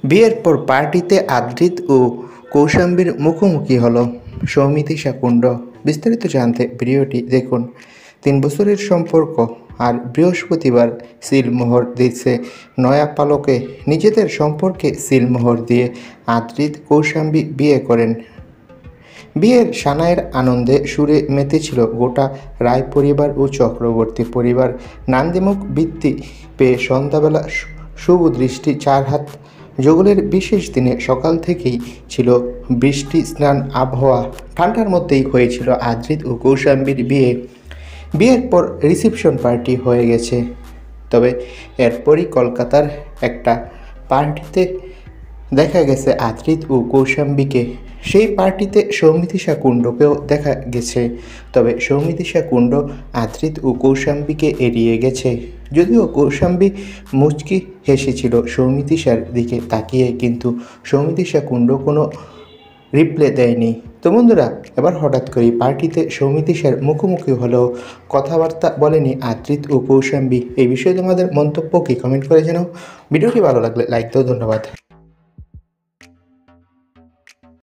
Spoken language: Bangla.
বিয়ের পর পার্টিতে আদ্রিত ও কৌশাম্বীর মুখোমুখি হলো সৌমিতিশা কুণ্ড। বিস্তারিত জানতে ভিডিওটি দেখুন। 3 বছরের সম্পর্ক আর বৃহস্পতিবার সিলমোহর দিচ্ছে নয়া পালকে। নিজেদের সম্পর্কে সিলমোহর দিয়ে আদ্রিত কৌশাম্বী বিয়ে করেন। বিয়ের সানাইয়ের আনন্দে সুরে মেতেছিল গোটা রায় পরিবার ও চক্রবর্তী পরিবার। নান্দিমুখ বৃত্তি পেয়ে সন্ধ্যাবেলা শুভ দৃষ্টি 4 হাত যোগলের বিশেষ দিনে সকাল থেকেই ছিল বৃষ্টি স্নান আবহাওয়া। ঠান্ডার মধ্যেই হয়েছিল আদ্রিত ও কৌশাম্বীর বিয়ে। বিয়ের পর রিসেপশন পার্টি হয়ে গেছে, তবে এরপরই কলকাতার একটা পার্টিতে দেখা গেছে আদ্রিত ও কৌশাম্বীকে। সেই পার্টিতে সৌমিতিশা কুণ্ডকেও দেখা গেছে, তবে সৌমিতিশা কুণ্ড আদ্রিত ও কৌশাম্বীকে এড়িয়ে গেছে। যদিও কৌশাম্বী মুচকি হেসেছিল সৌমিতিশার দিকে তাকিয়ে, কিন্তু সৌমিতিশা কুণ্ড কোনো রিপ্লাই দেয়নি। তো বন্ধুরা, এবার হঠাৎ করে পার্টিতে সৌমিতিশার মুখোমুখি হলেও কথাবার্তা বলেনি আদ্রিত ও কৌশাম্বী। এই বিষয়ে তোমাদের মন্তব্য কি কমেন্ট করে জানাও। ভিডিওটি ভালো লাগলে লাইক দাও। ধন্যবাদ।